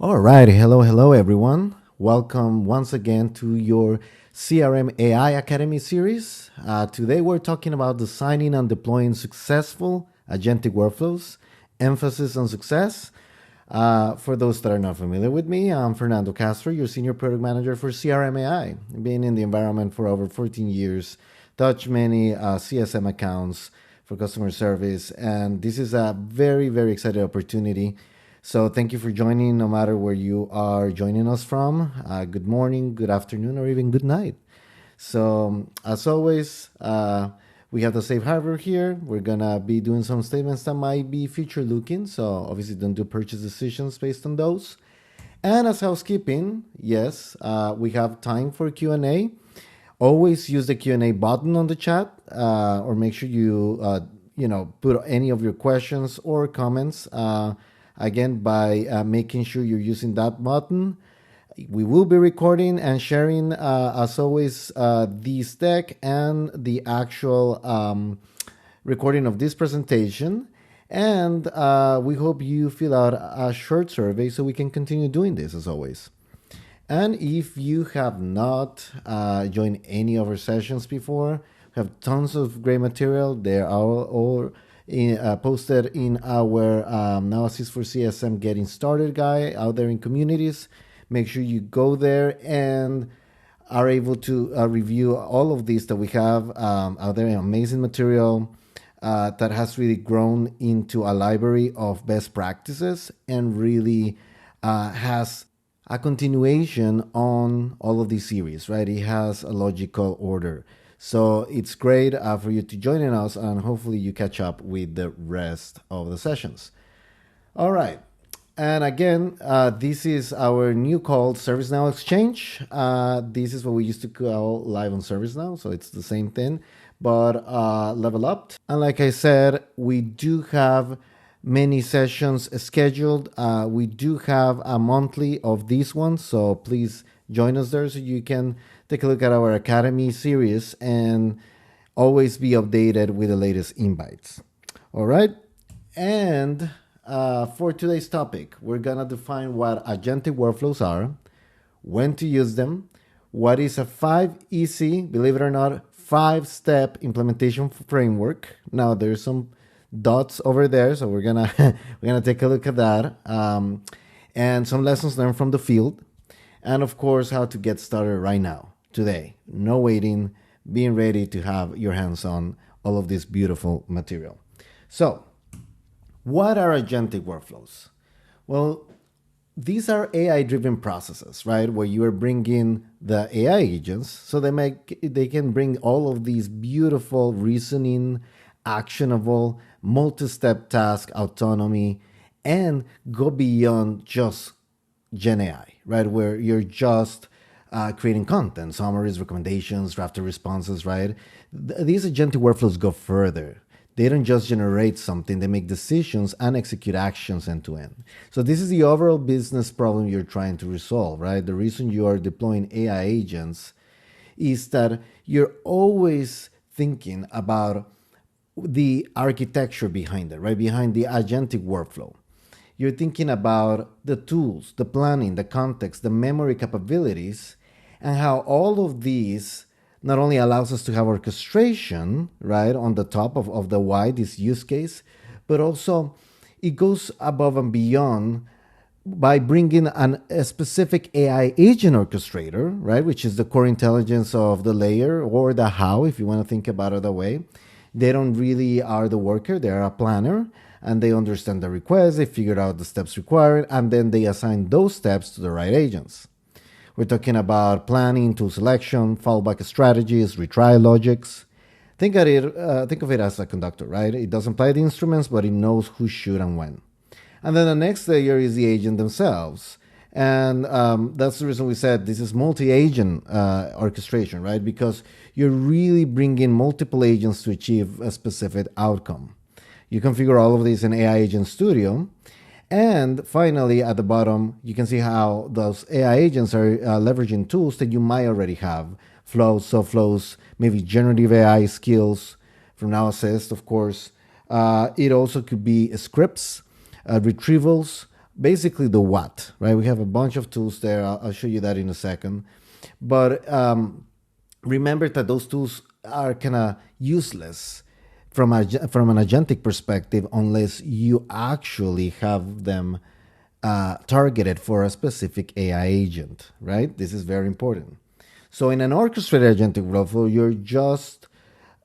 All right. Hello, everyone. Welcome once again to your CRM AI Academy series. Today, we're talking about designing and deploying successful agentic workflows, emphasis on success. For those that are not familiar with me, I'm Fernando Castro, your Senior Product Manager for CRM AI. Been in the environment for over 14 years, touched many CSM accounts for customer service, and this is a very exciting opportunity. So thank you for joining, no matter where you are joining us from. Good morning, good afternoon, or even good night. So as always, we have the safe harbor here. We're gonna be doing some statements that might be future looking. So obviously, don't do purchase decisions based on those. And as housekeeping, yes, we have time for Q&A. Always use the Q&A button on the chat, or make sure you put any of your questions or comments. Again, by making sure you're using that button. We will be recording and sharing, as always, this deck and the actual recording of this presentation. And we hope you fill out a short survey so we can continue doing this as always. And if you have not joined any of our sessions before, we have tons of great material. They are all posted in our Now Assist for CSM Getting Started guide out there in communities. Make sure you go there and are able to review all of these that we have out there. Amazing material that has really grown into a library of best practices and really has a continuation on all of these series, right? It has a logical order. So it's great for you to join in us, and hopefully you catch up with the rest of the sessions. All right. And again, this is our new called ServiceNow Exchange. This is what we used to call live on ServiceNow, so it's the same thing, but level up. And like I said, we do have many sessions scheduled. We do have a monthly of these ones, so please join us there so you can take a look at our Academy series and always be updated with the latest invites. All right. And for today's topic, we're going to define what agentic workflows are, when to use them, what is a 5 easy, believe it or not, 5-step implementation framework. Now, there's some dots over there, so we're gonna take a look at that, and some lessons learned from the field, and of course, how to get started right now, today. No waiting, being ready to have your hands on all of this beautiful material. So, what are agentic workflows? Well, these are AI-driven processes, right? Where you are bringing the AI agents, so they can bring all of these beautiful reasoning, actionable, multi-step task autonomy, and go beyond just Gen AI, right? Where you're just creating content, summaries, recommendations, drafted responses, right? These agentic workflows go further. They don't just generate something, they make decisions and execute actions end to end. So this is the overall business problem you're trying to resolve, right? The reason you are deploying AI agents is that you're always thinking about the architecture behind it, right? Behind the agentic workflow. You're thinking about the tools, the planning, the context, the memory capabilities, and how all of these not only allows us to have orchestration, right, on the top of the why, this use case, but also it goes above and beyond by bringing a specific AI agent orchestrator, right, which is the core intelligence of the layer, or the how, if you want to think about it that way. They don't really are the worker, they're a planner, and they understand the request, they figure out the steps required, and then they assign those steps to the right agents. We're talking about planning, tool selection, fallback strategies, retry logics. Think of it as a conductor, right? It doesn't play the instruments, but it knows who should and when. And then the next layer is the agent themselves. And that's the reason we said this is multi-agent orchestration, right? Because you're really bringing multiple agents to achieve a specific outcome. You configure all of these in AI Agent Studio. And finally, at the bottom, you can see how those AI agents are leveraging tools that you might already have. Flows, subflows, maybe generative AI skills from Now Assist, of course. It also could be scripts, retrievals, basically the what, right? We have a bunch of tools there. I'll show you that in a second. But remember that those tools are kind of useless from an agentic perspective unless you actually have them targeted for a specific AI agent, right? This is very important. So in an orchestrated agentic workflow, you're just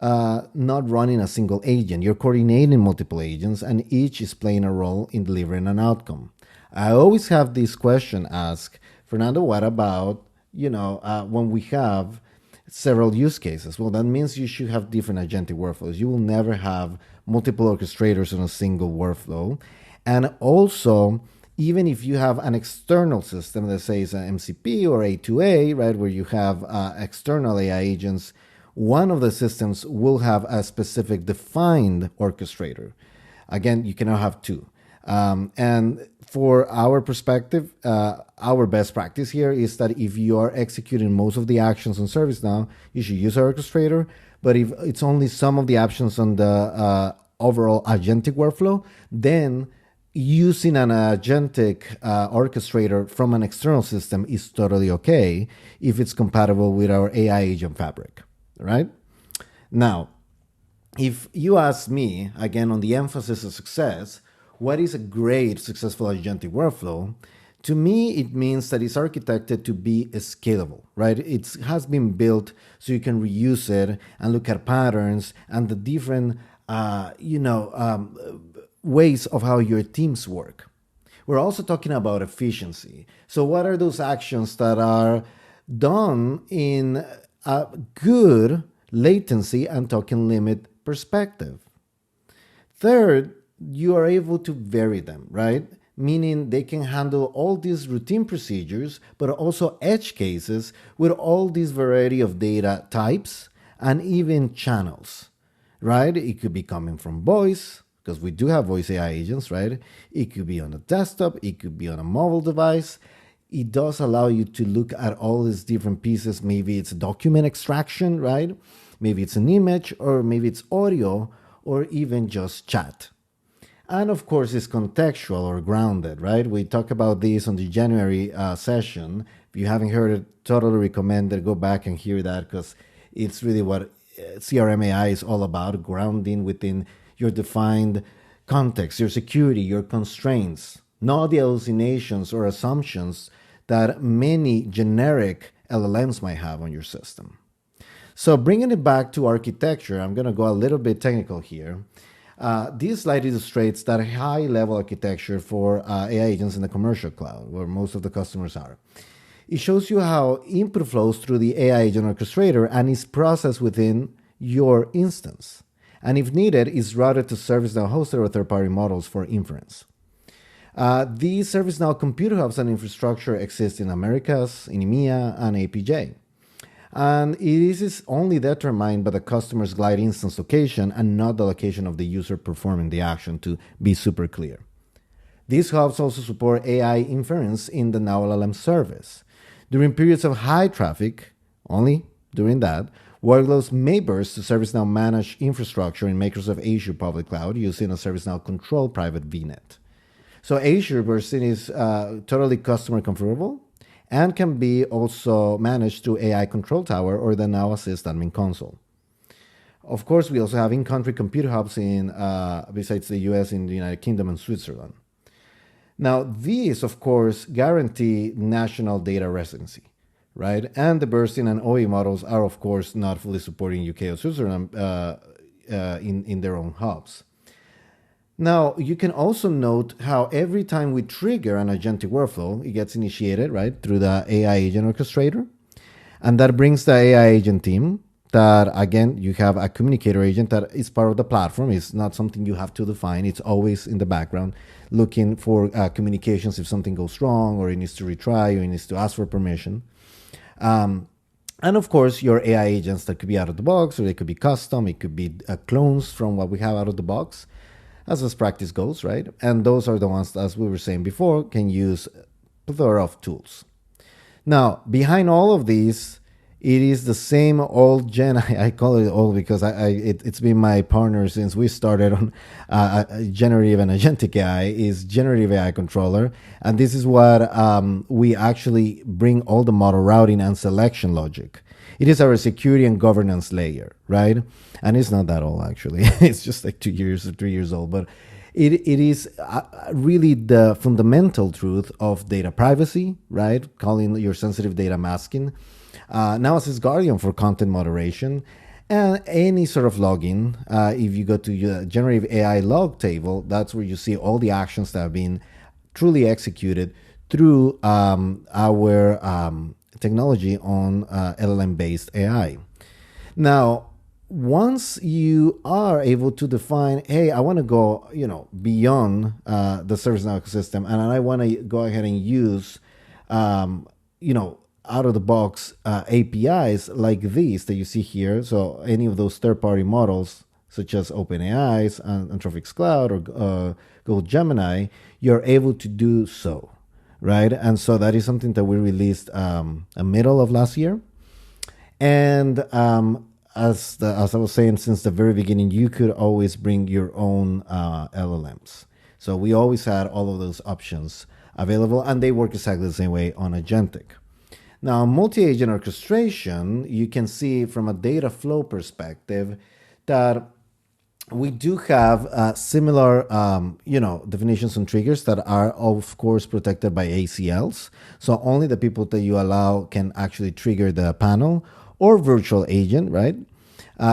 not running a single agent. You're coordinating multiple agents, and each is playing a role in delivering an outcome. I always have this question asked, Fernando, what about, when we have several use cases? Well, that means you should have different agentic workflows. You will never have multiple orchestrators on a single workflow. And also, even if you have an external system that says an MCP or A2A, right, where you have external AI agents, one of the systems will have a specific defined orchestrator. Again, you cannot have two. And for our perspective, our best practice here is that if you are executing most of the actions on ServiceNow, you should use our orchestrator. But if it's only some of the actions on the overall agentic workflow, then using an agentic orchestrator from an external system is totally okay if it's compatible with our AI agent fabric, right? Now, if you ask me, again, on the emphasis of success, what is a great, successful agentic workflow? To me, it means that it's architected to be scalable, right? It has been built so you can reuse it and look at patterns and the different, ways of how your teams work. We're also talking about efficiency. So what are those actions that are done in a good latency and token limit perspective? Third, you are able to vary them, right? Meaning they can handle all these routine procedures, but also edge cases with all this variety of data types and even channels, right? It could be coming from voice, because we do have voice AI agents, right? It could be on a desktop, it could be on a mobile device. It does allow you to look at all these different pieces. Maybe it's a document extraction, right? Maybe it's an image, or maybe it's audio, or even just chat. And of course, it's contextual or grounded, right? We talked about this on the January session. If you haven't heard it, totally recommend that go back and hear that, because it's really what CRM AI is all about, grounding within your defined context, your security, your constraints, not the hallucinations or assumptions that many generic LLMs might have on your system. So bringing it back to architecture, I'm going to go a little bit technical here. This slide illustrates that high-level architecture for AI agents in the commercial cloud, where most of the customers are. It shows you how input flows through the AI agent orchestrator and is processed within your instance. And if needed, is routed to ServiceNow hosted or third-party models for inference. These ServiceNow computer hubs and infrastructure exist in Americas, in EMEA, and APJ. And it is only determined by the customer's glide instance location and not the location of the user performing the action, to be super clear. These hubs also support AI inference in the Now LLM service. During periods of high traffic, only during that, workloads may burst to ServiceNow managed infrastructure in Microsoft Azure public cloud using a ServiceNow controlled private VNet. So Azure bursting is totally customer configurable and can be also managed through AI Control Tower or the Now Assist admin console. Of course, we also have in-country computer hubs besides the US, in the United Kingdom and Switzerland. Now, these, of course, guarantee national data residency, right? And the bursting and OE models are, of course, not fully supporting UK or Switzerland in their own hubs. Now, you can also note how every time we trigger an agentic workflow, it gets initiated, right, through the AI agent orchestrator. And that brings the AI agent team that, again, you have a communicator agent that is part of the platform. It's not something you have to define. It's always in the background looking for communications if something goes wrong or it needs to retry or it needs to ask for permission. And of course, your AI agents that could be out of the box, or they could be custom. It could be clones from what we have out of the box, as practice goes, right? And those are the ones that, as we were saying before, can use a plethora of tools. Now, behind all of these It is the same old Gen. I call it old because it's been my partner since we started on generative and agentic AI. Is generative AI controller, and this is what we actually bring all the model routing and selection logic. It is our security and governance layer, right? And it's not that old actually. It's just like 2 years or 3 years old, but it is really the fundamental truth of data privacy, right? Calling your sensitive data masking. Now as its guardian for content moderation and any sort of logging. If you go to your generative AI log table, that's where you see all the actions that have been truly executed through our technology on LLM-based AI. Now, once you are able to define, hey, I want to go, beyond the ServiceNow ecosystem, and I want to go ahead and use, out of the box APIs like these that you see here. So any of those third-party models, such as OpenAI's and Anthropic's Cloud or Google Gemini, you're able to do so, right? And so that is something that we released middle of last year. And as I was saying, since the very beginning, you could always bring your own LLMs. So we always had all of those options available, and they work exactly the same way on agentic. Now, multi-agent orchestration, you can see from a data flow perspective that we do have similar, definitions and triggers that are, of course, protected by ACLs. So only the people that you allow can actually trigger the panel or virtual agent, right?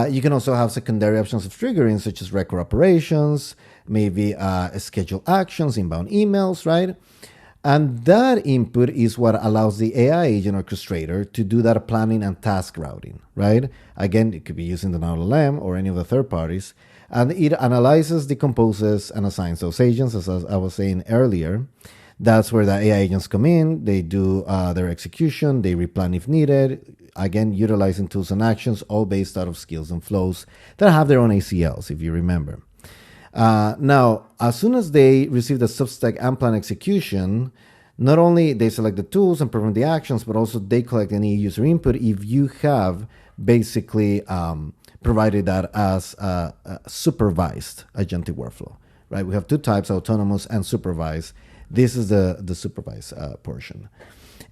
You can also have secondary options of triggering, such as record operations, maybe schedule actions, inbound emails, right? And that input is what allows the AI agent orchestrator to do that planning and task routing, right? Again, it could be using the LLM or any of the third parties. And it analyzes, decomposes, and assigns those agents, as I was saying earlier. That's where the AI agents come in. They do their execution. They replan if needed. Again, utilizing tools and actions, all based out of skills and flows that have their own ACLs, if you remember. Now, as soon as they receive the substack and plan execution, not only they select the tools and perform the actions, but also they collect any user input if you have basically provided that as a supervised agentic workflow, right? We have two types, autonomous and supervised. This is the supervised portion.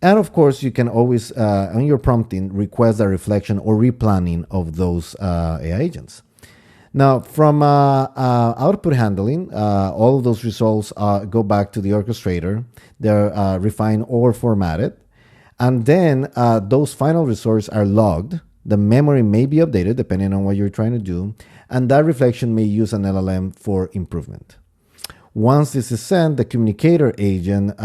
And of course, you can always, on your prompting, request a reflection or replanning of those AI agents. Now, from output handling, all of those results go back to the orchestrator. They're refined or formatted. And then those final results are logged. The memory may be updated depending on what you're trying to do. And that reflection may use an LLM for improvement. Once this is sent, the communicator agent,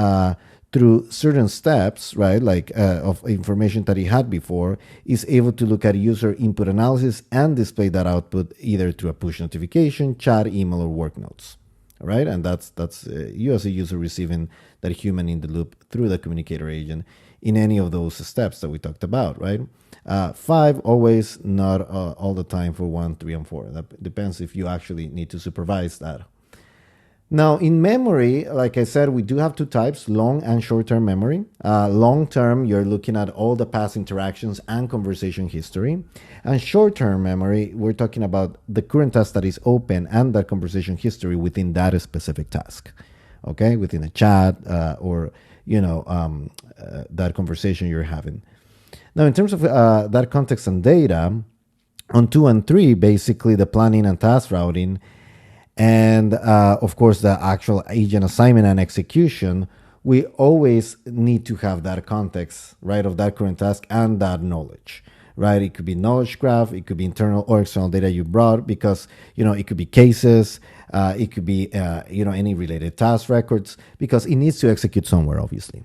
through certain steps, right, like of information that he had before, is able to look at user input analysis and display that output either through a push notification, chat, email, or work notes. All right, and that's you as a user receiving that human in the loop through the communicator agent in any of those steps that we talked about, right? 5 always, not all the time for 1, 3, and 4. That depends if you actually need to supervise that. Now, in memory, like I said, we do have two types, long and short-term memory. Long-term, you're looking at all the past interactions and conversation history. And short-term memory, we're talking about the current task that is open and that conversation history within that specific task, okay? Within a chat or, that conversation you're having. Now, in terms of that context and data, on 2 and 3, basically the planning and task routing, and of course, the actual agent assignment and execution, we always need to have that context, right, of that current task and that knowledge, right? It could be knowledge graph, it could be internal or external data you brought, because, it could be cases, it could be, any related task records, because it needs to execute somewhere, obviously.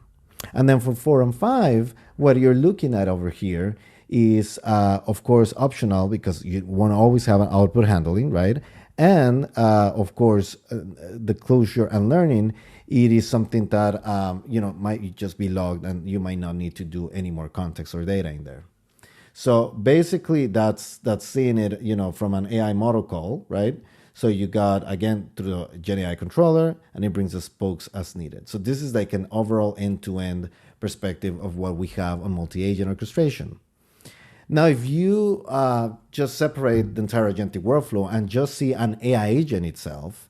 And then for 4 and 5, what you're looking at over here is, of course, optional, because you want to always have an output handling, right? And, of course, the closure and learning, it is something that, might just be logged and you might not need to do any more context or data in there. So basically, that's seeing it, from an AI model call, right? So you got, again, through the Gen AI controller, and it brings the spokes as needed. So this is like an overall end-to-end perspective of what we have on multi-agent orchestration. Now, if you just separate the entire agentic workflow and just see an AI agent itself,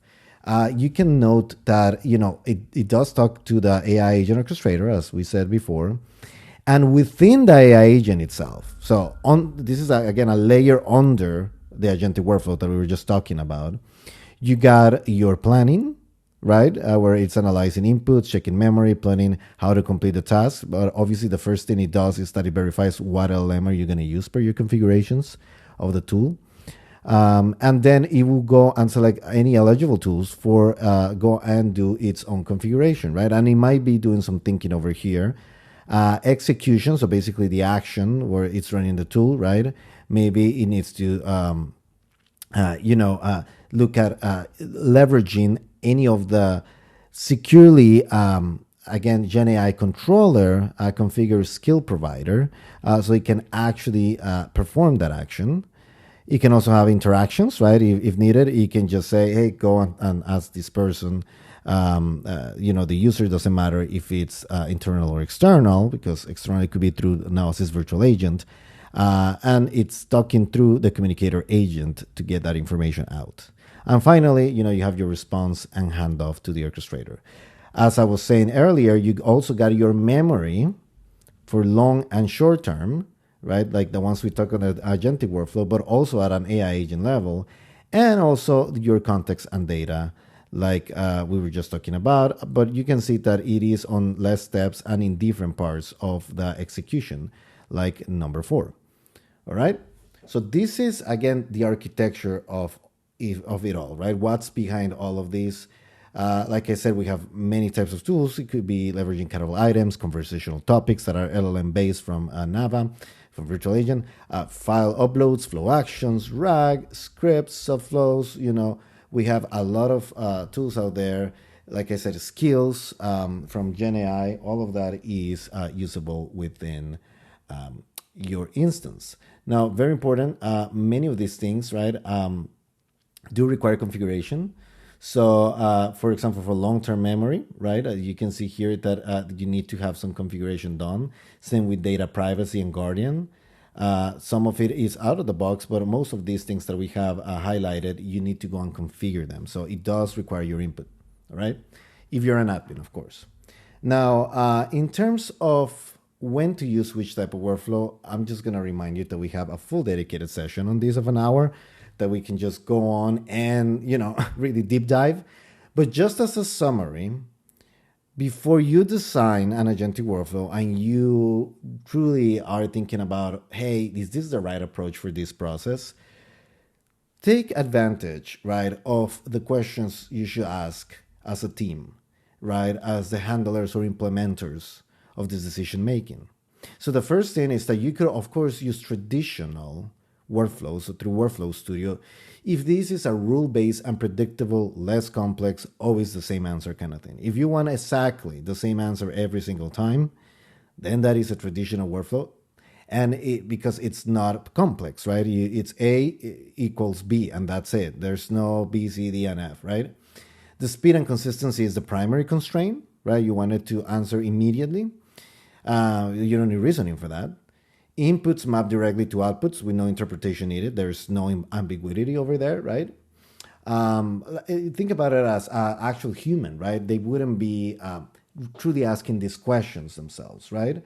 you can note that it does talk to the AI agent orchestrator, as we said before, and within the AI agent itself. So on this is again a layer under the agentic workflow that we were just talking about. You got your planning, right? Where it's analyzing inputs, checking memory, planning how to complete the task. But obviously, the first thing it does is that it verifies what LLM are you going to use per your configurations of the tool. And then it will go and select any eligible tools for go and do its own configuration, right? And it might be doing some thinking over here. Execution, so basically the action where it's running the tool, right? Maybe it needs to, look at leveraging any of the securely, again, Gen AI controller configure skill provider, so it can actually perform that action. You can also have interactions, right? If needed, you can just say, hey, go and ask this person. The user doesn't matter if it's internal or external, because external it could be through Analysis Virtual Agent. And it's talking through the communicator agent to get that information out. And finally, you have your response and handoff to the orchestrator. As I was saying earlier, you also got your memory for long and short term, right? Like the ones we talk on the agentic workflow, but also at an AI agent level, and also your context and data, like we were just talking about. But you can see that it is on less steps and in different parts of the execution, like number 4. All right. So this is, again, the architecture of it all, right? What's behind all of this? Like I said, we have many types of tools. It could be leveraging category items, conversational topics that are LLM based from Nava, from Virtual Agent, file uploads, flow actions, RAG, scripts, subflows. We have a lot of tools out there. Like I said, skills from Gen AI, all of that is usable within your instance. Now, very important, many of these things, right, do require configuration. So, for example, for long-term memory, right, you can see here that you need to have some configuration done. Same with data privacy and Guardian. Some of it is out of the box, but most of these things that we have highlighted, you need to go and configure them. So it does require your input, all right? If you're an admin, of course. Now, in terms of when to use which type of workflow, I'm just going to remind you that we have a full dedicated session on this of an hour that we can just go on and, really deep dive. But just as a summary, before you design an agentic workflow and you truly are thinking about, hey, is this the right approach for this process? Take advantage, right, of the questions you should ask as a team, right, as the handlers or implementers of this decision making. So the first thing is that you could, of course, use traditional workflows, so through Workflow Studio. If this is a rule-based and predictable, less complex, always the same answer kind of thing. If you want exactly the same answer every single time, then that is a traditional workflow. And because it's not complex, right? It's A equals B, and that's it. There's no B, C, D, and F, right? The speed and consistency is the primary constraint, right? You want it to answer immediately. You don't need reasoning for that. Inputs map directly to outputs with no interpretation needed. There's no ambiguity over there, right? Think about it as actual human, right? They wouldn't be truly asking these questions themselves, right?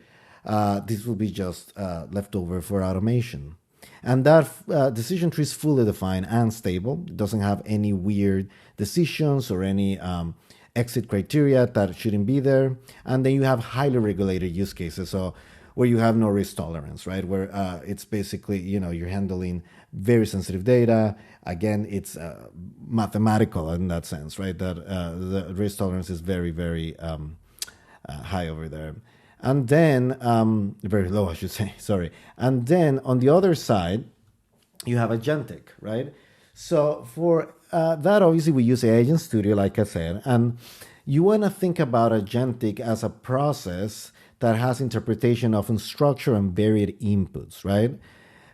This will be just left over for automation. And that decision tree is fully defined and stable. It doesn't have any weird decisions or any exit criteria that shouldn't be there. And then you have highly regulated use cases. So where you have no risk tolerance, right? Where it's basically, you're handling very sensitive data. Again, it's mathematical in that sense, right? That the risk tolerance is very, very high over there. And then, very low, I should say, sorry. And then on the other side, you have agentic, right? So for that, obviously, we use Agent Studio, like I said. And you want to think about agentic as a process that has interpretation of unstructured and varied inputs, right?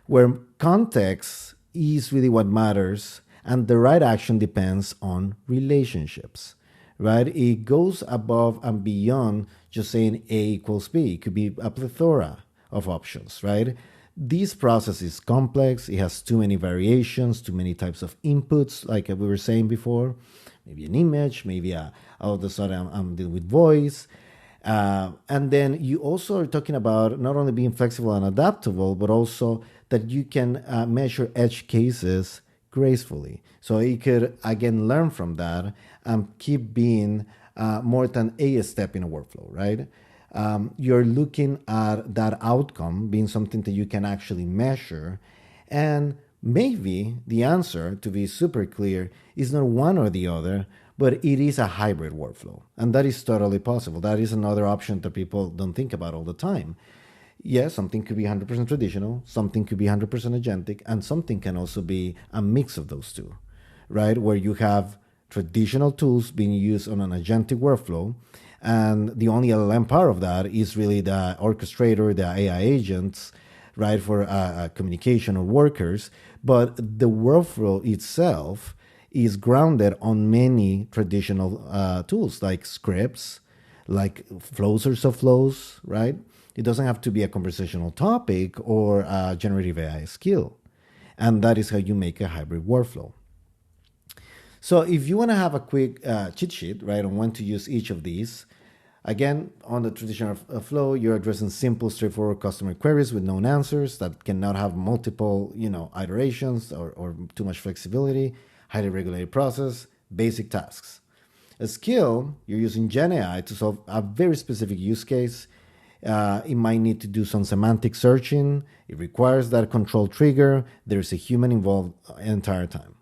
Where context is really what matters, and the right action depends on relationships, right? It goes above and beyond just saying A equals B. It could be a plethora of options, right? This process is complex. It has too many variations, too many types of inputs, like we were saying before. Maybe an image, maybe all of a sudden I'm dealing with voice. And then you also are talking about not only being flexible and adaptable, but also that you can measure edge cases gracefully. So you could, again, learn from that and keep being more than a step in a workflow, right? You're looking at that outcome being something that you can actually measure. And maybe the answer, to be super clear, is not one or the other, but it is a hybrid workflow. And that is totally possible. That is another option that people don't think about all the time. Yes, something could be 100% traditional, something could be 100% agentic, and something can also be a mix of those two, right? Where you have traditional tools being used on an agentic workflow, and the only LLM part of that is really the orchestrator, the AI agents, right, for communication or workers. But the workflow itself is grounded on many traditional tools like scripts, like flows of flows, right? It doesn't have to be a conversational topic or a generative AI skill. And that is how you make a hybrid workflow. So if you want to have a quick cheat sheet, right, on when to use each of these, again, on the traditional flow, you're addressing simple, straightforward customer queries with known answers that cannot have multiple, iterations or too much flexibility, highly regulated process, basic tasks. A skill, you're using Gen AI to solve a very specific use case. It might need to do some semantic searching. It requires that control trigger. There's a human involved the entire time.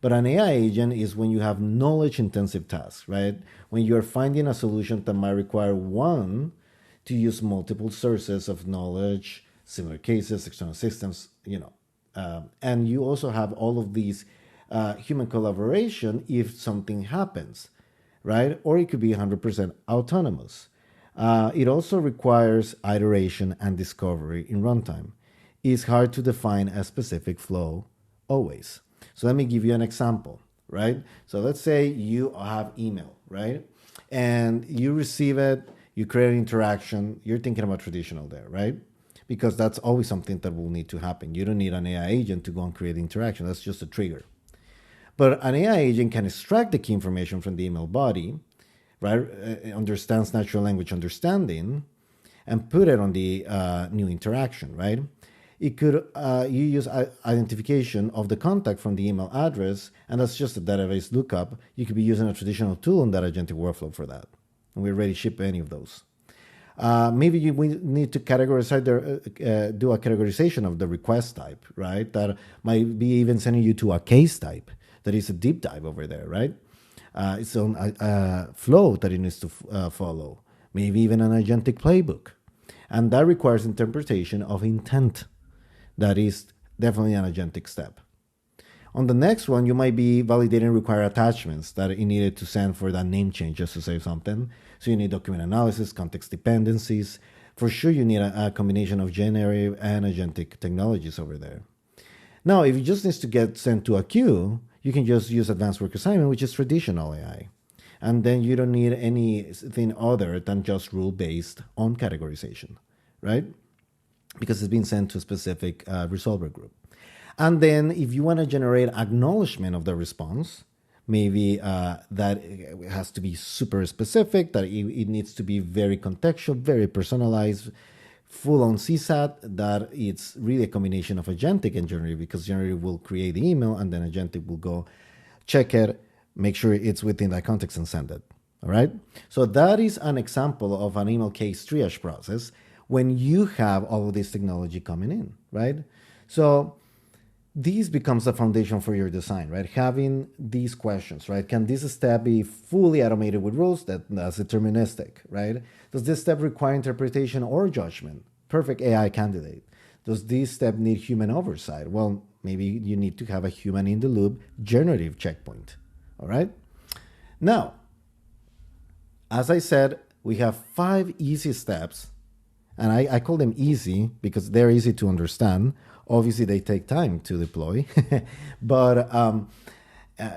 But an AI agent is when you have knowledge-intensive tasks, right? When you're finding a solution that might require one to use multiple sources of knowledge, similar cases, external systems, and you also have all of these human collaboration if something happens, right? Or it could be 100% autonomous. It also requires iteration and discovery in runtime. It's hard to define a specific flow always. So let me give you an example, right? So let's say you have email, right? And you receive it, you create an interaction, you're thinking about traditional there, right? Because that's always something that will need to happen. You don't need an AI agent to go and create interaction. That's just a trigger. But an AI agent can extract the key information from the email body, right? Understands natural language understanding and put it on the new interaction, right? It could, you use identification of the contact from the email address, and that's just a database lookup. You could be using a traditional tool in that agentic workflow for that. And we already ship any of those. Maybe you need to categorize do a categorization of the request type, right? That might be even sending you to a case type. That is a deep dive over there, right? Its own flow that it needs to follow. Maybe even an agentic playbook. And that requires interpretation of intent. That is definitely an agentic step. On the next one, you might be validating required attachments that it needed to send for that name change, just to say something. So you need document analysis, context dependencies. For sure, you need a combination of generative and agentic technologies over there. Now, if it just needs to get sent to a queue, you can just use advanced work assignment, which is traditional AI. And then you don't need anything other than just rule-based on categorization, right? Because it's being sent to a specific resolver group. And then if you want to generate acknowledgement of the response, maybe that it has to be super specific, that it needs to be very contextual, very personalized, full-on CSAT, that it's really a combination of agentic and generative, because generative will create the email and then agentic will go check it, make sure it's within that context and send it, all right? So that is an example of an email case triage process when you have all of this technology coming in, right? So this becomes the foundation for your design, right? Having these questions, right? Can this step be fully automated with rules? That's deterministic, right? Does this step require interpretation or judgment? Perfect AI candidate. Does this step need human oversight? Well, maybe you need to have a human in the loop generative checkpoint, all right? Now, as I said, we have 5 easy steps, and I call them easy because they're easy to understand. Obviously, they take time to deploy, but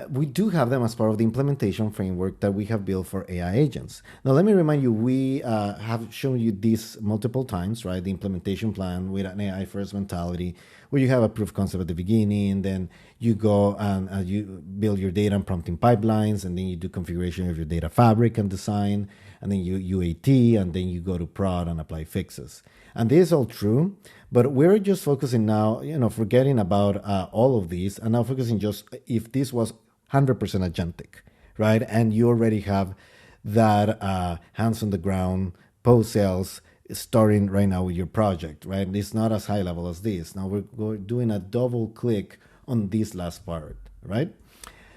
We do have them as part of the implementation framework that we have built for AI agents. Now, let me remind you, we have shown you this multiple times, right? The implementation plan with an AI first mentality, where you have a proof concept at the beginning, and then you go and you build your data and prompting pipelines, and then you do configuration of your data fabric and design, and then you UAT, and then you go to prod and apply fixes. And this is all true, but we're just focusing now, forgetting about all of these, and now focusing just if this was 100% agentic, right? And you already have that hands on the ground, post sales, starting right now with your project, right? It's not as high level as this. Now we're doing a double click on this last part, right?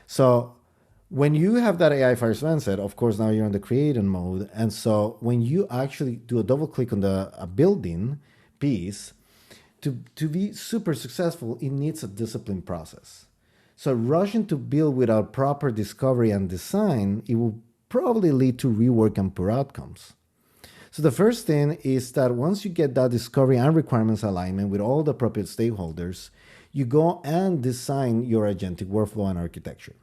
So when you have that AI first mindset, of course, now you're in the creating mode. And so when you actually do a double click on the building piece, to be super successful, it needs a disciplined process. So rushing to build without proper discovery and design, it will probably lead to rework and poor outcomes. So the first thing is that once you get that discovery and requirements alignment with all the appropriate stakeholders, you go and design your agentic workflow and architecture.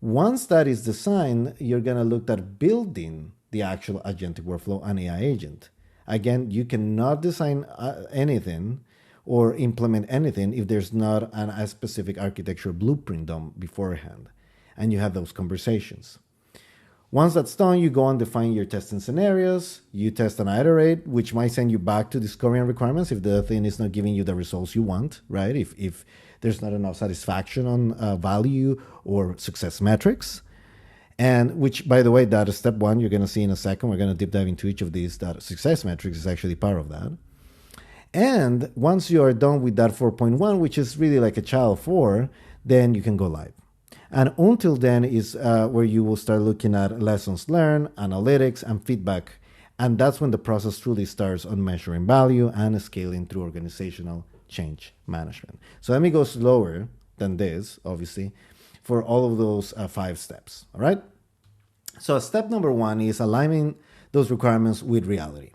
Once that is designed, you're going to look at building the actual agentic workflow and AI agent. Again, you cannot design anything or implement anything if there's not a specific architecture blueprint done beforehand, and you have those conversations. Once that's done, you go and define your testing scenarios, you test and iterate, which might send you back to discovery and requirements if the thing is not giving you the results you want, right? If there's not enough satisfaction on value or success metrics. And which, by the way, that is step one. You're going to see in a second. We're going to deep dive into each of these. That success metrics is actually part of that. And once you are done with that 4.1, which is really like a child 4, then you can go live. And until then is where you will start looking at lessons learned, analytics, and feedback. And that's when the process truly starts on measuring value and scaling through organizational change management. So let me go slower than this, obviously, for all of those 5 steps, all right? So step number 1 is aligning those requirements with reality.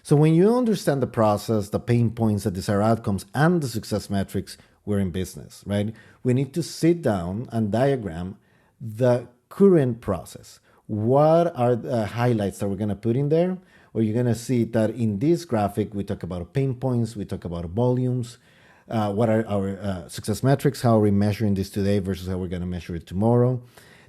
So when you understand the process, the pain points, the desired outcomes, and the success metrics, we're in business, right? We need to sit down and diagram the current process. What are the highlights that we're going to put in there? Or you're going to see that in this graphic, we talk about pain points, we talk about volumes, what are our success metrics, how are we measuring this today versus how we're going to measure it tomorrow.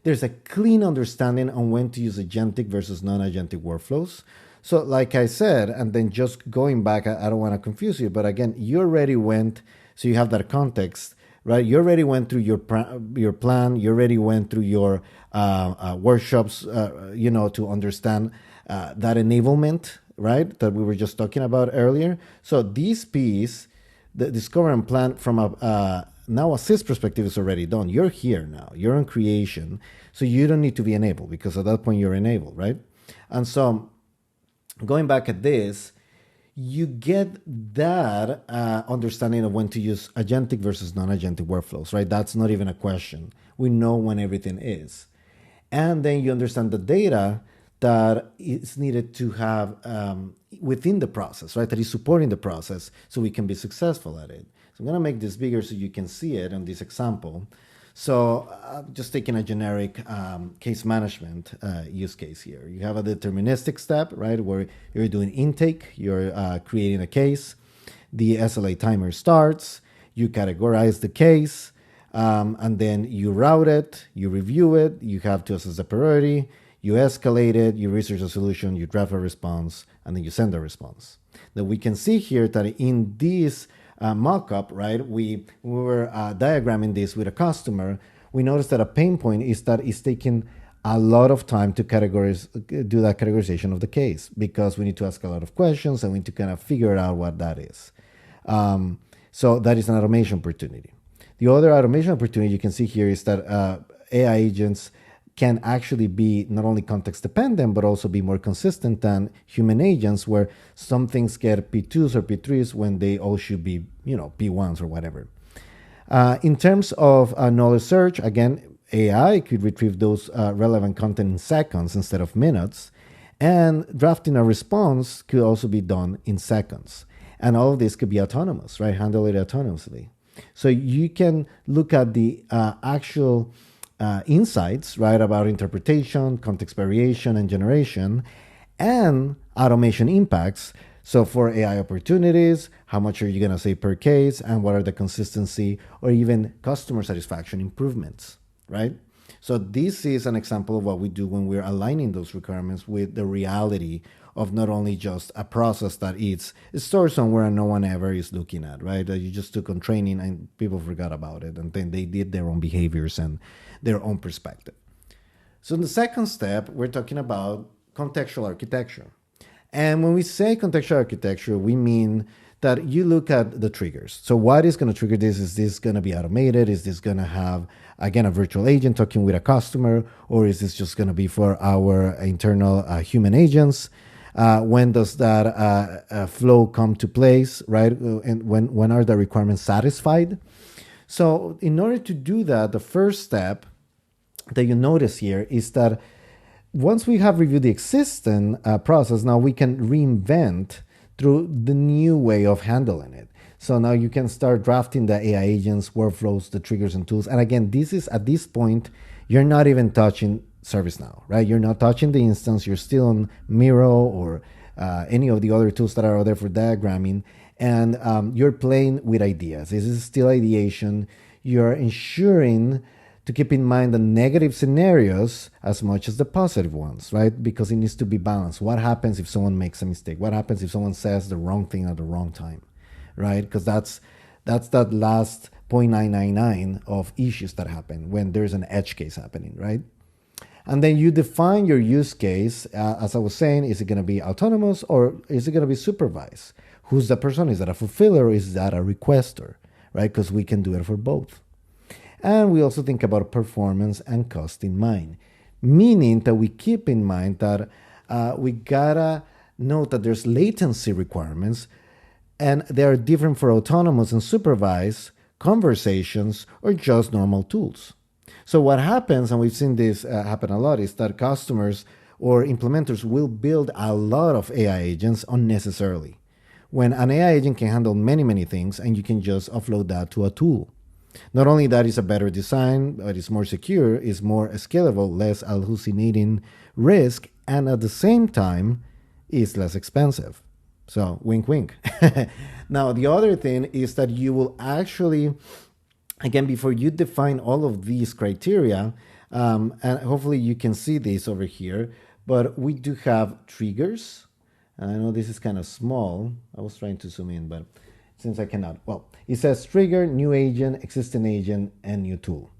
There's a clean understanding on when to use agentic versus non-agentic workflows. So like I said, and then just going back, I don't want to confuse you, but again, you already went, so you have that context, right? You already went through your plan, you already went through your workshops, to understand that enablement, right, that we were just talking about earlier. So this piece, the discover and plan from a now assist perspective is already done. You're here now. You're in creation. So you don't need to be enabled because at that point you're enabled, right? And so going back at this, you get that understanding of when to use agentic versus non-agentic workflows, right? That's not even a question. We know when everything is. And then you understand the data that is needed to have within the process, right? That is supporting the process so we can be successful at it. So I'm going to make this bigger so you can see it on this example. So just taking a generic case management use case here. You have a deterministic step, right, where you're doing intake, you're creating a case. The SLA timer starts, you categorize the case, and then you route it, you review it, you have to assess the priority, you escalate it, you research a solution, you draft a response, and then you send a response. Now we can see here that in this mock-up, right, we were diagramming this with a customer. We noticed that a pain point is that it's taking a lot of time to do that categorization of the case because we need to ask a lot of questions and we need to kind of figure out what that is. So that is an automation opportunity. The other automation opportunity you can see here is that AI agents can actually be not only context dependent, but also be more consistent than human agents where some things get P2s or P3s when they all should be, P1s or whatever. In terms of knowledge search, again, AI could retrieve those relevant content in seconds instead of minutes. And drafting a response could also be done in seconds. And all of this could be autonomous, right? Handle it autonomously. So you can look at the actual insights, right, about interpretation, context variation, and generation, and automation impacts. So for AI opportunities, how much are you going to save per case, and what are the consistency or even customer satisfaction improvements, right? So this is an example of what we do when we're aligning those requirements with the reality of not only just a process that it's stored somewhere and no one ever is looking at, right? That you just took on training and people forgot about it, and then they did their own behaviors and their own perspective. So in the second step, we're talking about contextual architecture. And when we say contextual architecture, we mean that you look at the triggers. So what is going to trigger this? Is this going to be automated? Is this going to have, again, a virtual agent talking with a customer? Or is this just going to be for our internal human agents? When does that flow come to place, right? And when are the requirements satisfied? So in order to do that, the first step that you notice here is that once we have reviewed the existing process, now we can reinvent through the new way of handling it. So now you can start drafting the AI agents, workflows, the triggers and tools. And again, this is at this point, you're not even touching ServiceNow, right? You're not touching the instance. You're still on Miro or any of the other tools that are out there for diagramming. And you're playing with ideas. This is still ideation. You're ensuring to keep in mind the negative scenarios as much as the positive ones, right? Because it needs to be balanced. What happens if someone makes a mistake? What happens if someone says the wrong thing at the wrong time, right? Because that's that last 0.999 of issues that happen when there's an edge case happening, right? And then you define your use case. As I was saying, is it going to be autonomous or is it going to be supervised? Who's the person? Is that a fulfiller or is that a requester, right? Because we can do it for both. And we also think about performance and cost in mind, meaning that we keep in mind that we gotta note that there's latency requirements and they are different for autonomous and supervised conversations or just normal tools. So what happens, and we've seen this happen a lot, is that customers or implementers will build a lot of AI agents unnecessarily, when an AI agent can handle many, many things and you can just offload that to a tool. Not only that, it's a better design, but it's more secure, it's more scalable, less hallucinating risk, and at the same time, is less expensive. So, wink, wink. Now, the other thing is that you will actually, again, before you define all of these criteria, and hopefully you can see this over here, but we do have triggers. And I know this is kind of small. I was trying to zoom in, but since I cannot, well, it says trigger, new agent, existing agent, and new tool.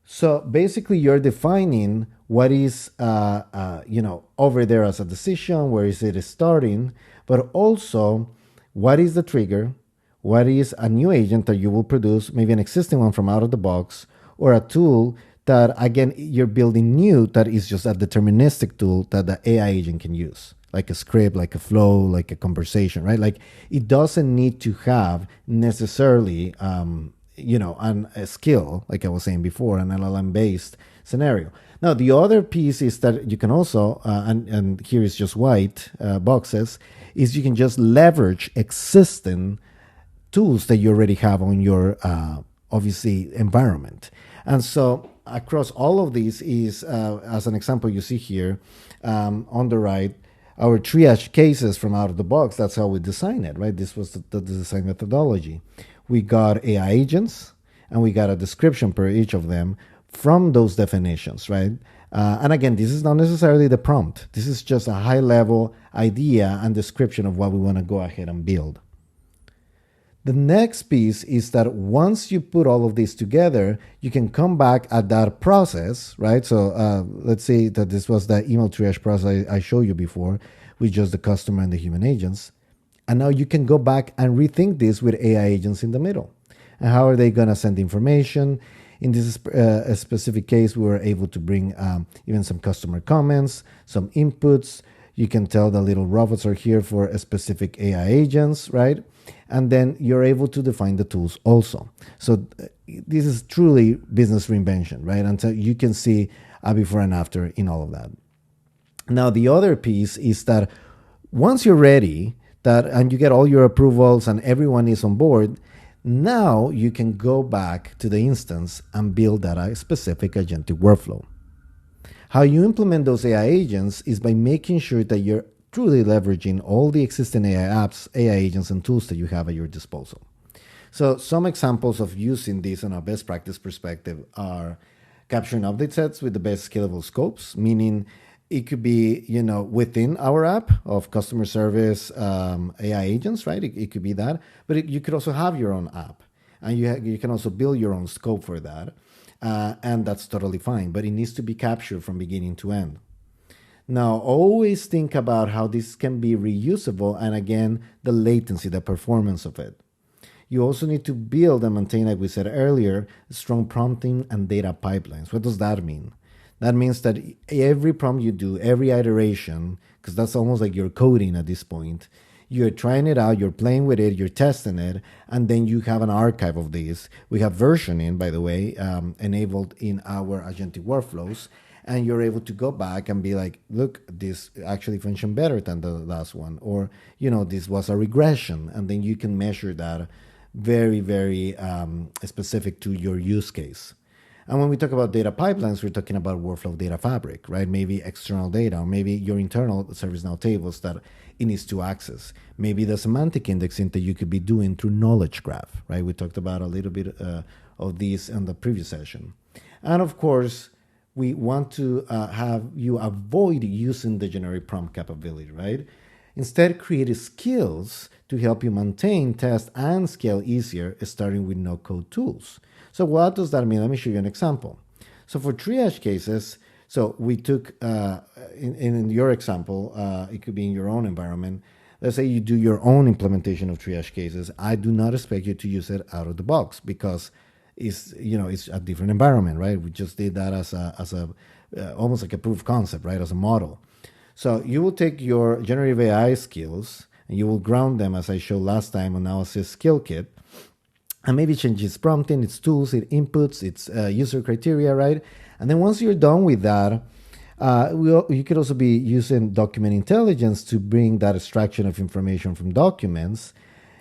So basically, you're defining what is, over there as a decision, where is it starting, but also what is the trigger, what is a new agent that you will produce, maybe an existing one from out of the box, or a tool that, again, you're building new that is just a deterministic tool that the AI agent can use, like a script, like a flow, like a conversation, right? Like it doesn't need to have necessarily, a skill, like I was saying before, an LLM-based scenario. Now, the other piece is that you can also, and here is just white boxes, is you can just leverage existing tools that you already have on your, obviously, environment. And so across all of these is, as an example, you see here on the right, our triage cases from out of the box. That's how we design it, right? This was the design methodology. We got AI agents and we got a description per each of them from those definitions, right? And again, this is not necessarily the prompt. This is just a high level idea and description of what we want to go ahead and build. The next piece is that once you put all of this together, you can come back at that process, right? So let's say that this was the email triage process I showed you before with just the customer and the human agents. And now you can go back and rethink this with AI agents in the middle. And how are they going to send information? In this specific case, we were able to bring even some customer comments, some inputs. You can tell the little robots are here for a specific AI agents, right? And then you're able to define the tools also. So this is truly business reinvention, right? And so you can see a before and after in all of that. Now, the other piece is that once you're ready, and you get all your approvals and everyone is on board, Now you can go back to the instance and build that specific agentic workflow. How you implement those AI agents is by making sure that you're truly leveraging all the existing AI apps, AI agents, and tools that you have at your disposal. So some examples of using this on a best practice perspective are capturing update sets with the best scalable scopes, meaning it could be, within our app of customer service AI agents, right? It could be that, but you could also have your own app, and you can also build your own scope for that, and that's totally fine. But it needs to be captured from beginning to end. Now, always think about how this can be reusable, and again, the latency, the performance of it. You also need to build and maintain, like we said earlier, strong prompting and data pipelines. What does that mean? That means that every prompt you do, every iteration, because that's almost like you're coding at this point, you're trying it out, you're playing with it, you're testing it, and then you have an archive of these. We have versioning, by the way, enabled in our agentic workflows, and you're able to go back and be like, look, this actually functioned better than the last one, or, this was a regression, and then you can measure that very, very specific to your use case. And when we talk about data pipelines, we're talking about workflow data fabric, right? Maybe external data, or maybe your internal ServiceNow tables that it needs to access. Maybe the semantic indexing that you could be doing through knowledge graph, right? We talked about a little bit of these in the previous session. And of course, we want to have you avoid using the generic prompt capability, right? Instead, create skills to help you maintain, test, and scale easier, starting with no-code tools. So what does that mean? Let me show you an example. So for triage cases, so we took, in your example, it could be in your own environment. Let's say you do your own implementation of triage cases. I do not expect you to use it out of the box because it's a different environment, right? We just did that as a almost like a proof of concept, right? As a model. So you will take your generative AI skills and you will ground them, as I showed last time, on Analysis Skill Kit, and maybe change its prompting, its tools, its inputs, its user criteria, right? And then once you're done with that, you could also be using document intelligence to bring that extraction of information from documents,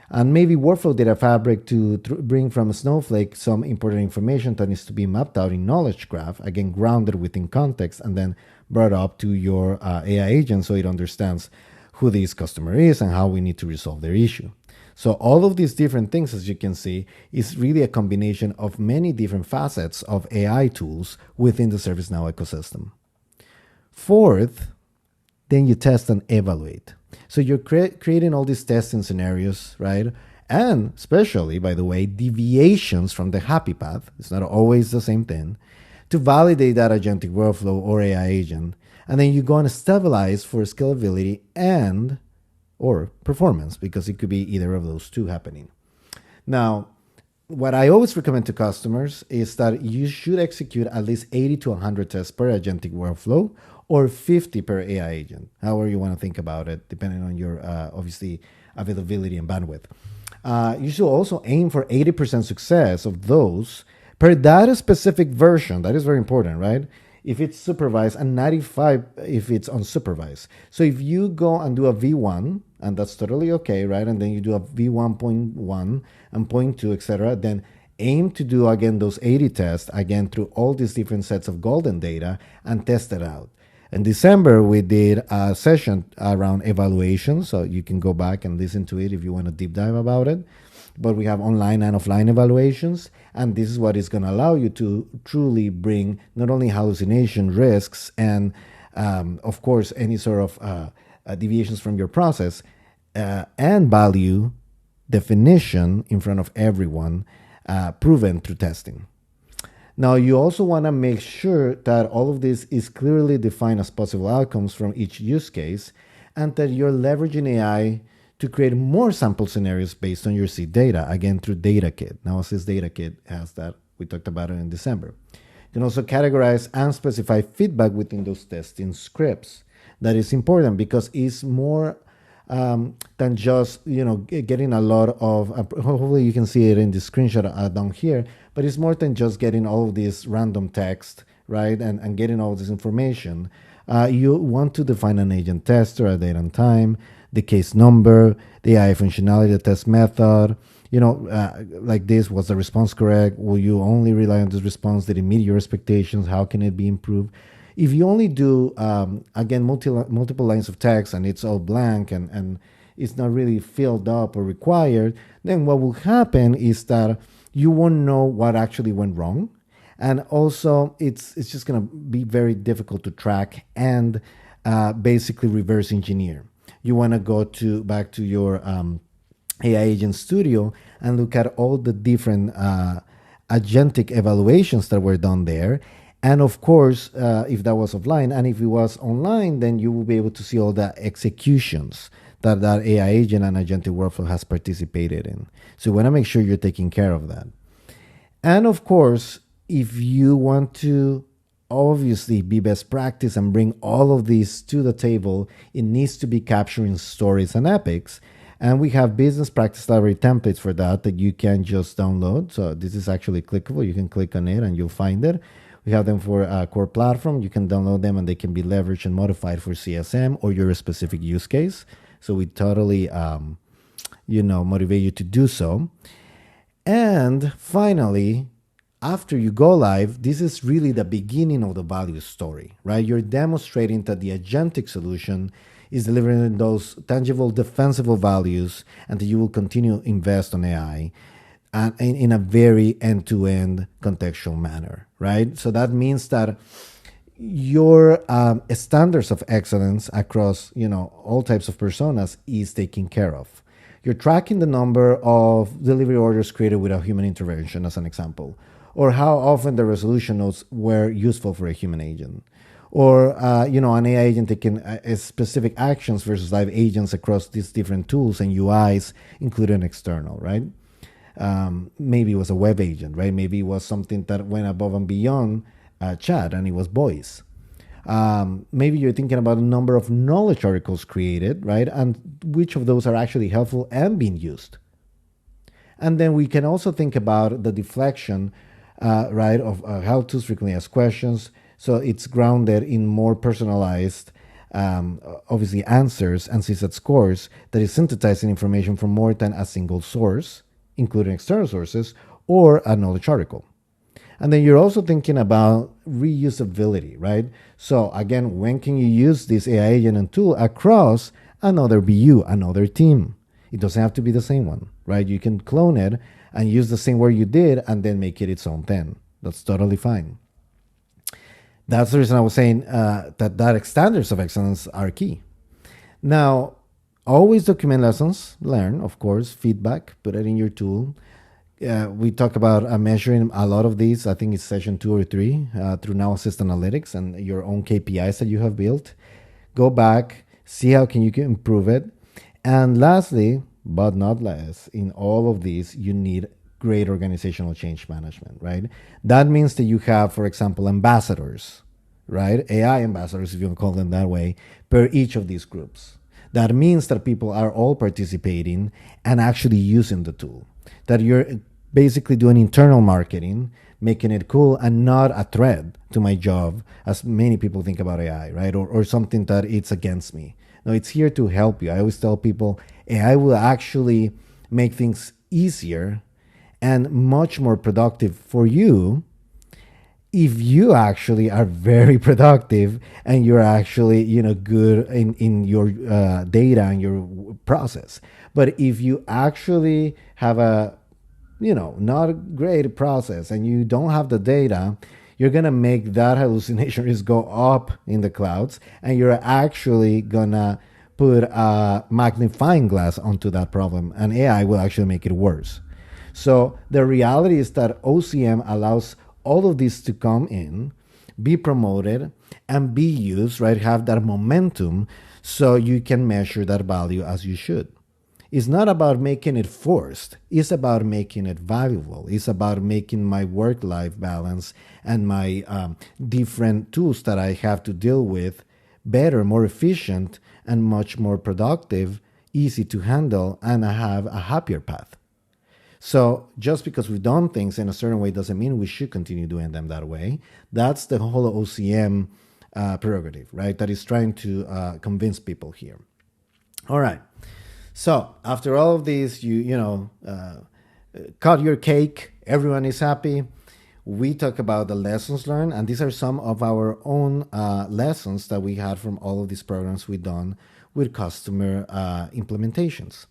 and maybe workflow data fabric to bring from Snowflake some important information that needs to be mapped out in knowledge graph, again, grounded within context, and then brought up to your AI agent so it understands who this customer is and how we need to resolve their issue. So all of these different things, as you can see, is really a combination of many different facets of AI tools within the ServiceNow ecosystem. Fourth, then you test and evaluate. So you're creating all these testing scenarios, right? And especially, by the way, deviations from the happy path. It's not always the same thing. To validate that agentic workflow or AI agent. And then you go and stabilize for scalability and or performance, because it could be either of those two happening. Now, what I always recommend to customers is that you should execute at least 80 to 100 tests per agentic workflow or 50 per AI agent, however you want to think about it, depending on your, obviously, availability and bandwidth. You should also aim for 80% success of those per that specific version. That is very important, right? If it's supervised, and 95 if it's unsupervised. So if you go and do a V1, and that's totally okay, right? And then you do a V1.1 and 0.2, etc., then aim to do, again, those 80 tests, again, through all these different sets of golden data and test it out. In December, we did a session around evaluation, so you can go back and listen to it if you want to deep dive about it. But we have online and offline evaluations, and this is what is going to allow you to truly bring not only hallucination risks and, of course, any sort of deviations from your process and value definition in front of everyone, proven through testing. Now, you also want to make sure that all of this is clearly defined as possible outcomes from each use case, and that you're leveraging AI to create more sample scenarios based on your seed data, again, through DataKit. Analysis DataKit has that. We talked about it in December. You can also categorize and specify feedback within those testing scripts. That is important because it's more than just, getting a lot of, hopefully you can see it in the screenshot down here, but it's more than just getting all of this random text, right, and getting all this information. You want to define an agent tester, a date and time, the case number, the AI functionality, the test method. Like this, was the response correct? Will you only rely on this response? Did it meet your expectations? How can it be improved? If you only do, again, multiple lines of text and it's all blank and it's not really filled up or required, then what will happen is that you won't know what actually went wrong. And also, it's just going to be very difficult to track and basically reverse engineer. You want to go back to your AI Agent Studio and look at all the different agentic evaluations that were done there. And of course, if that was offline, and if it was online, then you will be able to see all the executions that AI agent and agentic workflow has participated in. So you want to make sure you're taking care of that. And of course, if you want to obviously be best practice and bring all of these to the table, it needs to be capturing stories and epics. And we have business practice library templates for that you can just download. So this is actually clickable. You can click on it and you'll find it. We have them for core platform. You can download them and they can be leveraged and modified for CSM or your specific use case. So we totally, motivate you to do so. And finally, after you go live, this is really the beginning of the value story, right? You're demonstrating that the agentic solution is delivering those tangible, defensible values, and that you will continue to invest on AI and in a very end-to-end contextual manner, right? So that means that your standards of excellence across all types of personas is taken care of. You're tracking the number of delivery orders created without human intervention, as an example, or how often the resolution notes were useful for a human agent, or an AI agent taking specific actions versus live agents across these different tools and UIs, including external, right? Maybe it was a web agent, right? Maybe it was something that went above and beyond chat and it was voice. Maybe you're thinking about a number of knowledge articles created, right? And which of those are actually helpful and being used. And then we can also think about the deflection, right, of how to frequently ask questions. So it's grounded in more personalized, obviously, answers and CSAT scores that is synthesizing information from more than a single source, including external sources, or a knowledge article. And then you're also thinking about reusability, right? So again, when can you use this AI agent and tool across another BU, another team? It doesn't have to be the same one, right? You can clone it and use the same word you did and then make it its own thing. That's totally fine. That's the reason I was saying that standards of excellence are key. Now, always document lessons, learn, of course, feedback, put it in your tool. We talk about measuring a lot of these. I think it's session 2 or 3 through Now Assist Analytics and your own KPIs that you have built. Go back, see how can you improve it. And lastly, but not less, in all of these, you need great organizational change management, right? That means that you have, for example, ambassadors, right? AI ambassadors, if you want to call them that way, per each of these groups. That means that people are all participating and actually using the tool. That you're basically doing internal marketing, making it cool and not a threat to my job, as many people think about AI, right? Or something that it's against me. No, it's here to help you. I always tell people AI will actually make things easier and much more productive for you if you actually are very productive and you're actually good in your data and your process. But if you actually have a not a great process and you don't have the data, you're going to make that hallucination risk go up in the clouds, and you're actually going to put a magnifying glass onto that problem, and AI will actually make it worse. So the reality is that OCM allows all of this to come in, be promoted, and be used, right? Have that momentum so you can measure that value as you should. It's not about making it forced. It's about making it valuable. It's about making my work-life balance and my different tools that I have to deal with better, more efficient, and much more productive, easy to handle, and I have a happier path. So just because we've done things in a certain way doesn't mean we should continue doing them that way. That's the whole OCM prerogative, right? That is trying to convince people here. All right. So after all of this, cut your cake. Everyone is happy. We talk about the lessons learned, and these are some of our own lessons that we had from all of these programs we've done with customer implementations.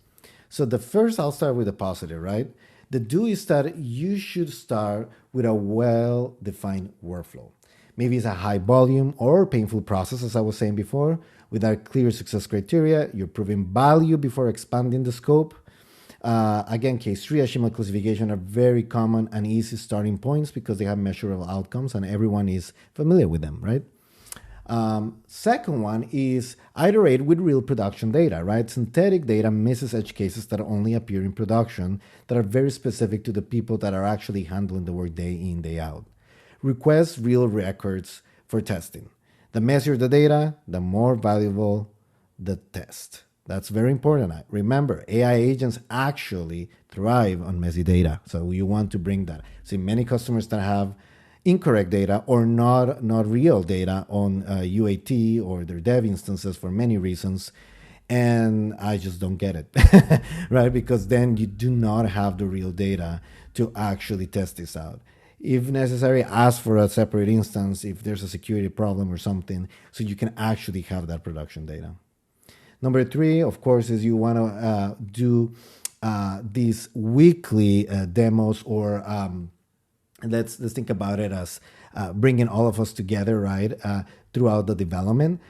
So the first, I'll start with the positive, right? The do is that you should start with a well-defined workflow. Maybe it's a high volume or painful process, as I was saying before, without clear success criteria. You're proving value before expanding the scope. Again, case tree, HTML classification are very common and easy starting points because they have measurable outcomes and everyone is familiar with them, right? Second one is iterate with real production data, right? Synthetic data misses edge cases that only appear in production that are very specific to the people that are actually handling the work day in, day out. Request real records for testing. The messier the data, the more valuable the test. That's very important. Remember, AI agents actually thrive on messy data. So you want to bring that. See, many customers that have incorrect data or not real data on UAT or their dev instances for many reasons. And I just don't get it, right? Because then you do not have the real data to actually test this out. If necessary, ask for a separate instance if there's a security problem or something, so you can actually have that production data. Number three, of course, is you want to do these weekly demos, or let's think about it as bringing all of us together, right, throughout the development.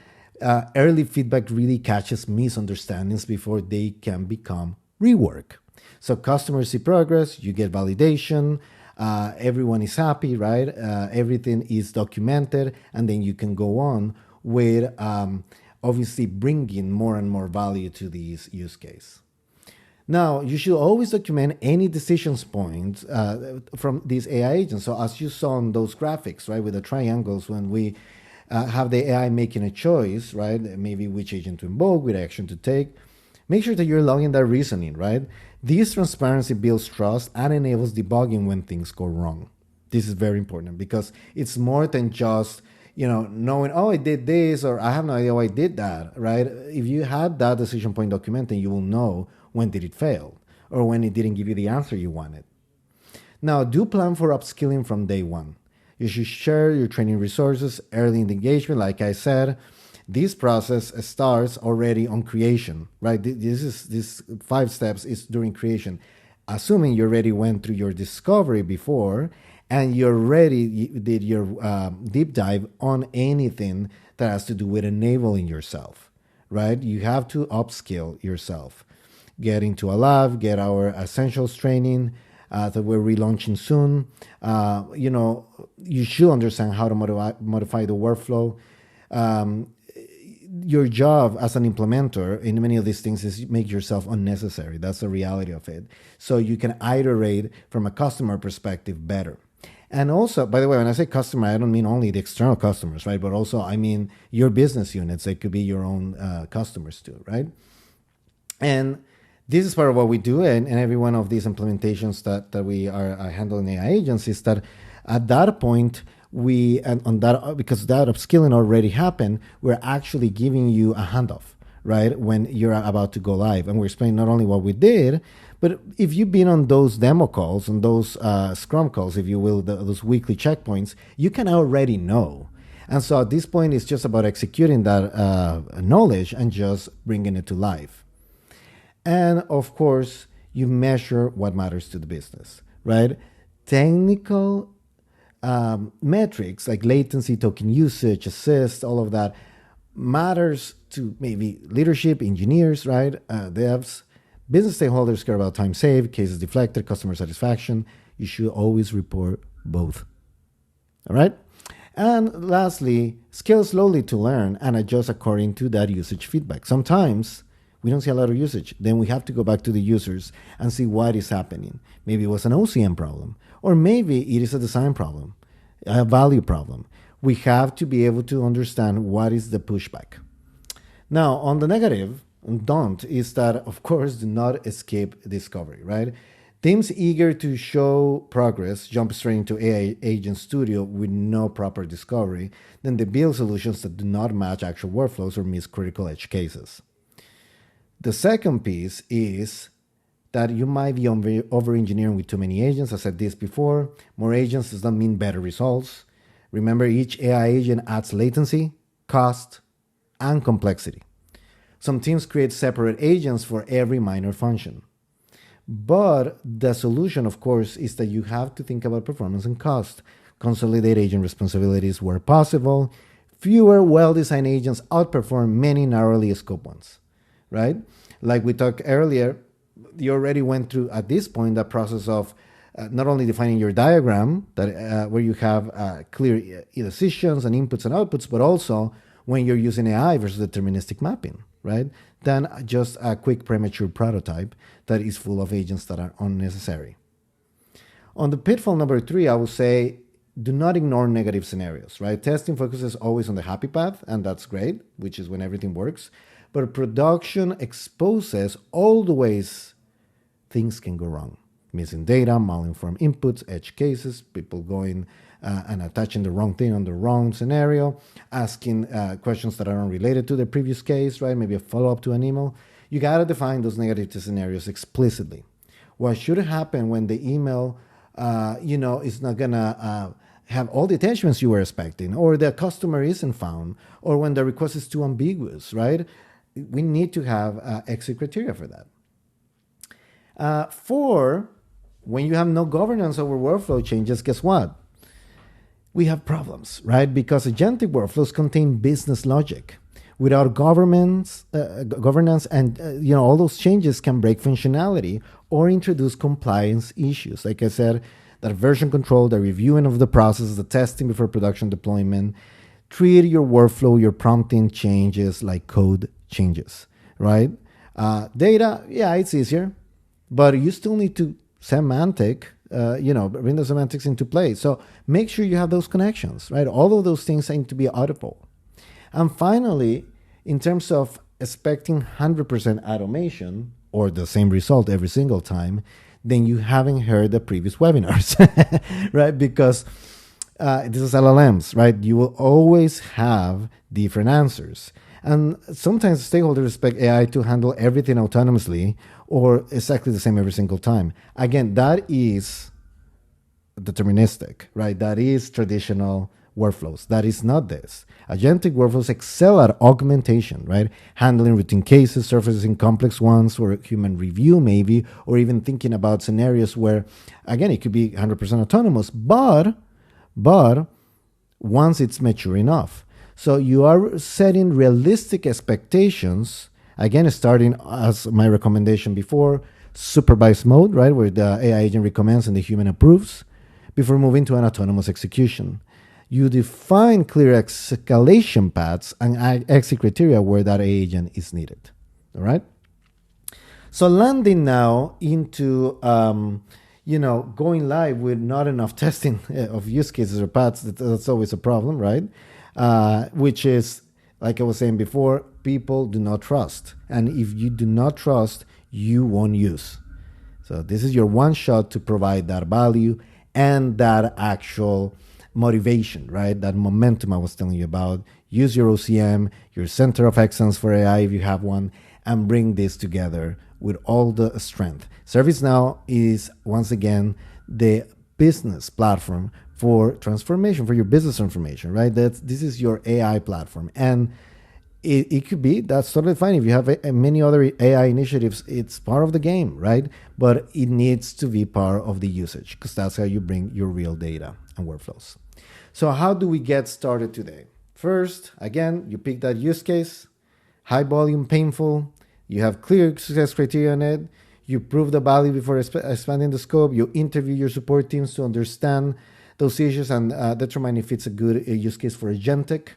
Early feedback really catches misunderstandings before they can become rework. So customers see progress, you get validation, everyone is happy, right? Everything is documented, and then you can go on with obviously bringing more and more value to these use case. Now, you should always document any decisions points from these AI agents. So as you saw on those graphics, right, with the triangles, when we have the AI making a choice, right, maybe which agent to invoke, which action to take, make sure that you're logging that reasoning, right? This transparency builds trust and enables debugging when things go wrong. This is very important because it's more than just knowing, oh, I did this, or I have no idea why I did that, right? If you had that decision point documented, you will know when did it fail or when it didn't give you the answer you wanted. Now, do plan for upskilling from day one. You should share your training resources early in the engagement. Like I said, this process starts already on creation, right? This 5 steps is during creation, assuming you already went through your discovery before and you did your deep dive on anything that has to do with enabling yourself, right? You have to upskill yourself. Get into a lab, get our essentials training that we're relaunching soon. You should understand how to modify the workflow. Your job as an implementer in many of these things is make yourself unnecessary. That's the reality of it. So you can iterate from a customer perspective better. And also, by the way, when I say customer, I don't mean only the external customers, right? But also, I mean your business units. It could be your own customers too, right? And this is part of what we do in every one of these implementations that we are handling AI agents, is that at that point, because that upskilling already happened, we're actually giving you a handoff, right? When you're about to go live. And we're explaining not only what we did, but if you've been on those demo calls, on those Scrum calls, if you will, those weekly checkpoints, you can already know. And so at this point, it's just about executing that knowledge and just bringing it to life. And of course, you measure what matters to the business, right? Technical metrics like latency, token usage, assist, all of that matters to maybe leadership, engineers, right? Devs. Business stakeholders care about time saved, cases deflected, customer satisfaction. You should always report both. All right? And lastly, scale slowly to learn and adjust according to that usage feedback. Sometimes we don't see a lot of usage. Then we have to go back to the users and see what is happening. Maybe it was an OCM problem, or maybe it is a design problem, a value problem. We have to be able to understand what is the pushback. Now, on the negative, don't, is that, of course, do not escape discovery, right? Teams eager to show progress jump straight into AI Agent Studio with no proper discovery, then they build solutions that do not match actual workflows or miss critical edge cases. The second piece is that you might be over-engineering with too many agents. I said this before. More agents does not mean better results. Remember, each AI agent adds latency, cost, and complexity. Some teams create separate agents for every minor function. But the solution, of course, is that you have to think about performance and cost. Consolidate agent responsibilities where possible. Fewer well-designed agents outperform many narrowly scoped ones, right? Like we talked earlier, you already went through at this point the process of not only defining your diagram that where you have clear decisions and inputs and outputs, but also when you're using AI versus deterministic mapping, right? Than just a quick premature prototype that is full of agents that are unnecessary. On the pitfall number 3, I would say do not ignore negative scenarios, right? Testing focuses always on the happy path, and that's great, which is when everything works. But production exposes all the ways things can go wrong. Missing data, malinformed inputs, edge cases, people going and attaching the wrong thing on the wrong scenario, asking questions that are unrelated to the previous case, right? Maybe a follow-up to an email. You got to define those negative scenarios explicitly. What should happen when the email, is not going to have all the attachments you were expecting, or the customer isn't found, or when the request is too ambiguous, right? We need to have exit criteria for that. 4, when you have no governance over workflow changes, guess what? We have problems, right? Because agentic workflows contain business logic. Without governance and all those changes can break functionality or introduce compliance issues. Like I said, that version control, the reviewing of the process, the testing before production deployment. Treat your workflow, your prompting changes like code changes, right? Data, yeah, it's easier, but you still need to bring the semantics into play. So make sure you have those connections, right? All of those things need to be audible. And finally, in terms of expecting 100% automation or the same result every single time, then you haven't heard the previous webinars, right? Because this is LLMs, right? You will always have different answers. And sometimes stakeholders expect AI to handle everything autonomously or exactly the same every single time. Again, that is deterministic, right? That is traditional workflows. That is not this. Agentic workflows excel at augmentation, right? Handling routine cases, surfacing complex ones, or human review maybe, or even thinking about scenarios where, again, it could be 100% autonomous, but once it's mature enough. So you are setting realistic expectations, again, starting as my recommendation before, supervised mode, right, where the AI agent recommends and the human approves, before moving to an autonomous execution. You define clear escalation paths and exit criteria where that agent is needed, all right? So landing now into, going live with not enough testing of use cases or paths, that's always a problem, right? Which is, like I was saying before, people do not trust. And if you do not trust, you won't use. So this is your one shot to provide that value and that actual motivation, right? That momentum I was telling you about. Use your OCM, your center of excellence for AI if you have one, and bring this together with all the strength. ServiceNow is, once again, the business platform for transformation, for your business transformation, right? This is your AI platform. And it could be, that's totally fine. If you have many other AI initiatives, it's part of the game, right? But it needs to be part of the usage because that's how you bring your real data and workflows. So how do we get started today? First, again, you pick that use case, high volume, painful. You have clear success criteria on it. You prove the value before expanding the scope. You interview your support teams to understand those issues and determine if it's a good use case for agentic.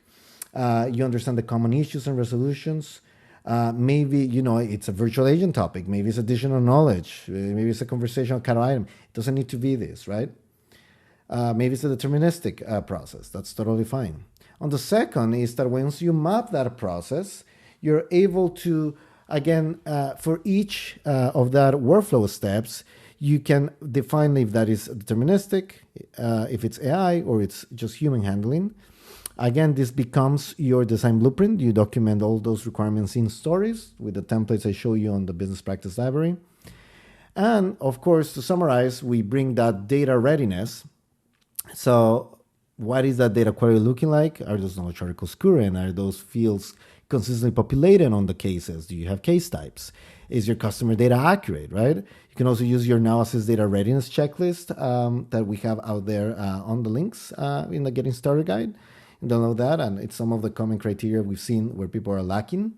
You understand the common issues and resolutions. Maybe, it's a virtual agent topic. Maybe it's additional knowledge. Maybe it's a conversational kind of item. It doesn't need to be this, right? Maybe it's a deterministic process. That's totally fine. On the second is that once you map that process, you're able to, again, for each of that workflow steps, You can define if that is deterministic, if it's AI, or it's just human handling. Again, this becomes your design blueprint. You document all those requirements in stories with the templates I show you on the business practice library. And of course, to summarize, we bring that data readiness. So what is that data query looking like? Are those knowledge articles current? Are those fields consistently populated on the cases? Do you have case types? Is your customer data accurate, right? You can also use your Now Assess data readiness checklist that we have out there on the links in the Getting Started guide. You download that, and it's some of the common criteria we've seen where people are lacking.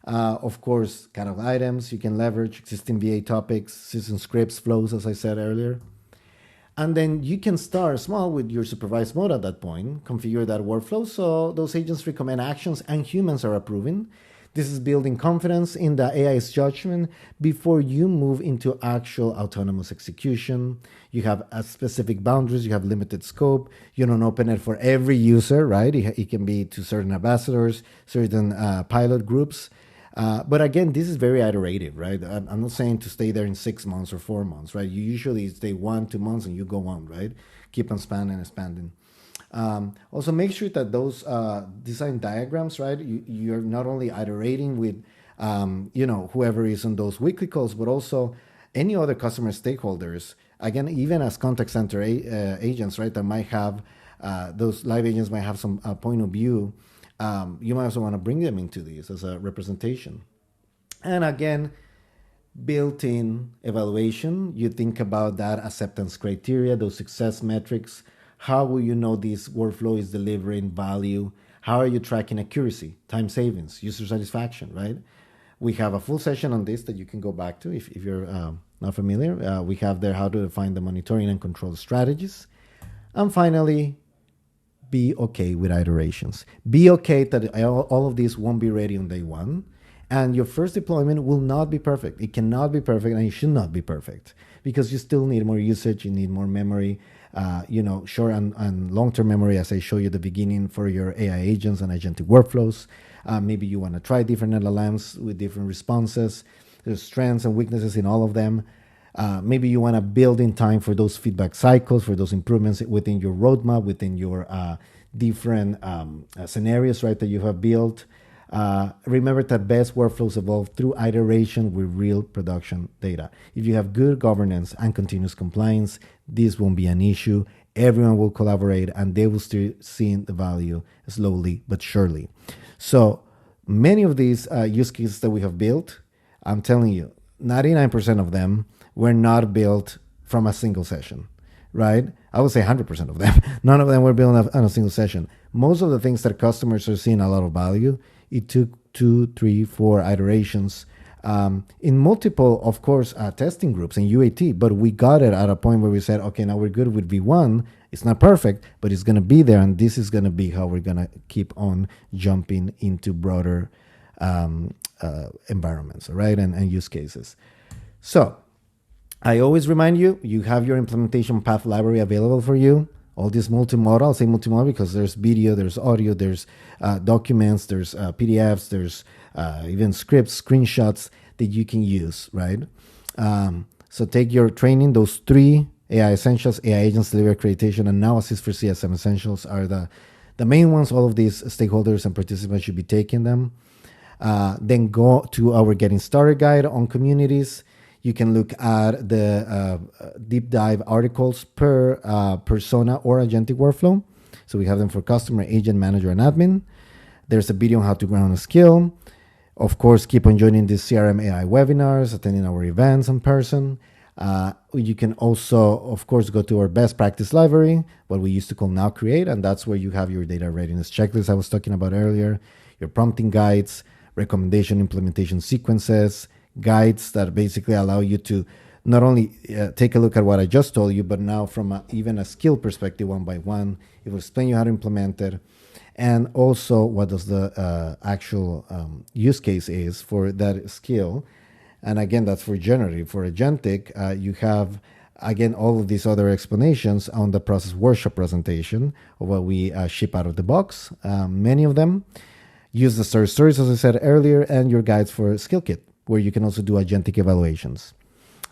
Of course, kind of items you can leverage, existing VA topics, system scripts, flows, as I said earlier. And then you can start small with your supervised mode at that point, configure that workflow so those agents recommend actions and humans are approving. This is building confidence in the AI's judgment before you move into actual autonomous execution. You have specific boundaries, you have limited scope. You don't open it for every user, right? It can be to certain ambassadors, certain pilot groups. But again, this is very iterative, right? I'm not saying to stay there in 6 months or 4 months, right? You usually stay 1-2 months and you go on, right? Keep on expanding. Also, make sure that those design diagrams, right? You're not only iterating with, whoever is on those weekly calls, but also any other customer stakeholders. Again, even as contact center agents, right? That might have those live agents might have some point of view. You might also want to bring them into this as a representation. And again, built-in evaluation, you think about that acceptance criteria, those success metrics. How will you know this workflow is delivering value? How are you tracking accuracy, time savings, user satisfaction, right? We have a full session on this that you can go back to if you're not familiar. We have there how to define the monitoring and control strategies. And finally, be okay with iterations. Be okay that all of these won't be ready on day one. And your first deployment will not be perfect. It cannot be perfect, and it should not be perfect because you still need more usage, you need more memory, short and long-term memory, as I show you at the beginning for your AI agents and agentic workflows. Maybe you want to try different LLMs with different responses. There's strengths and weaknesses in all of them. Maybe you want to build in time for those feedback cycles, for those improvements within your roadmap, within your different scenarios, right, that you have built. Remember that best workflows evolve through iteration with real production data. If you have good governance and continuous compliance, this won't be an issue. Everyone will collaborate and they will start seeing the value slowly but surely. So many of these use cases that we have built, I'm telling you, 99% of them were not built from a single session, right? I would say 100% of them. None of them were built on a single session. Most of the things that customers are seeing a lot of value, it took 2, 3, 4 iterations in multiple, of course, testing groups in UAT. But we got it at a point where we said, okay, now we're good with V1. It's not perfect, but it's going to be there. And this is going to be how we're going to keep on jumping into broader environments, right? And use cases. So I always remind you, you have your implementation path library available for you. All this multimodal, I'll say multimodal because there's video, there's audio, there's documents, there's PDFs, there's even scripts, screenshots that you can use, right? So take your training, those 3 AI Essentials, AI Agents, Delivery Accreditation, and Now Assist for CSM Essentials are the main ones. All of these stakeholders and participants should be taking them. Then go to our Getting Started guide on communities. You can look at the deep dive articles per persona or agentic workflow. So we have them for customer, agent, manager, and admin. There's a video on how to ground a skill. Of course, keep on joining the CRM AI webinars, attending our events in person. You can also, of course, go to our best practice library, what we used to call Now Create, and that's where you have your data readiness checklist I was talking about earlier, your prompting guides, recommendation implementation sequences, guides that basically allow you to not only take a look at what I just told you, but now from even a skill perspective, one by one, it will explain you how to implement it. And also what does the actual use case is for that skill. And again, that's for generative. For agentic, you have, again, all of these other explanations on the process workshop presentation of what we ship out of the box, many of them. Use the stories, as I said earlier, and your guides for Skill Kit, where you can also do agentic evaluations.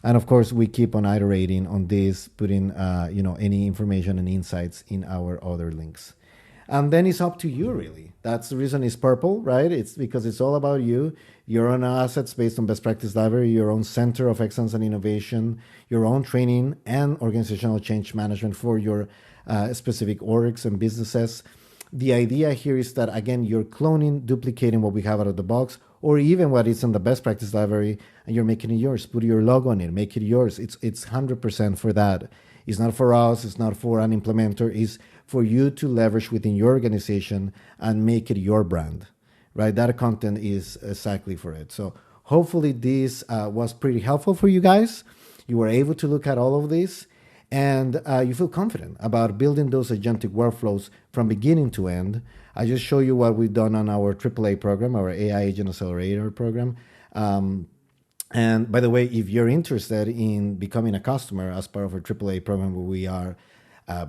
And of course, we keep on iterating on this, putting any information and insights in our other links. And then it's up to you, really. That's the reason it's purple, right? It's because it's all about you, your own assets based on best practice library, your own center of excellence and innovation, your own training and organizational change management for your specific orgs and businesses. The idea here is that, again, you're cloning, duplicating what we have out of the box, or even what is in the best practice library, and you're making it yours. Put your logo on it, make it yours. It's 100% for that. It's not for us, it's not for an implementer, it's for you to leverage within your organization and make it your brand, right? That content is exactly for it. So hopefully this was pretty helpful for you guys. You were able to look at all of this, and you feel confident about building those agentic workflows from beginning to end. I just show you what we've done on our AAA program, our AI Agent Accelerator program. And by the way, if you're interested in becoming a customer as part of our AAA program, where we are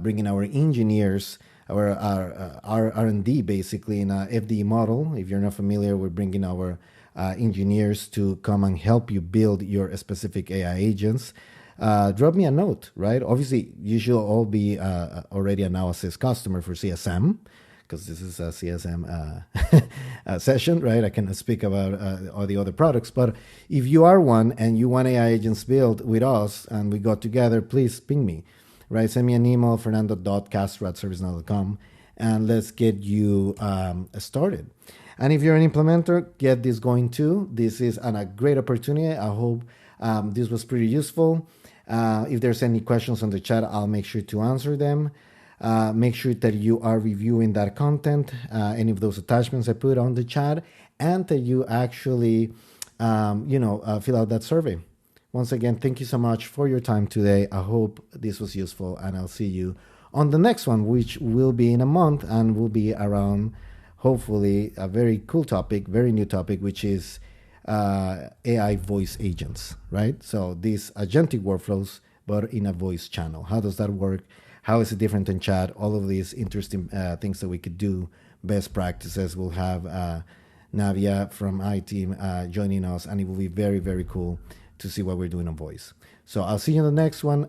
bringing our engineers, our R&D basically in a FDE model. If you're not familiar, we're bringing our engineers to come and help you build your specific AI agents. Drop me a note, right? Obviously, you should all be already an Now Assist customer for CSM, because this is a CSM session, right? I cannot speak about all the other products. But if you are one and you want AI agents built with us and we got together, please ping me, right? Send me an email, fernando.castro@servicenow.com, and let's get you started. And if you're an implementer, get this going too. This is a great opportunity. I hope this was pretty useful. If there's any questions on the chat, I'll make sure to answer them. Make sure that you are reviewing that content, any of those attachments I put on the chat, and that you actually, fill out that survey. Once again, thank you so much for your time today. I hope this was useful, and I'll see you on the next one, which will be in a month and will be around, hopefully, a very cool topic, very new topic, which is AI voice agents, right? So these agentic workflows, but in a voice channel. How does that work? How is it different than chat? All of these interesting things that we could do, best practices. We'll have Navia from iTeam joining us, and it will be very, very cool to see what we're doing on voice. So I'll see you in the next one.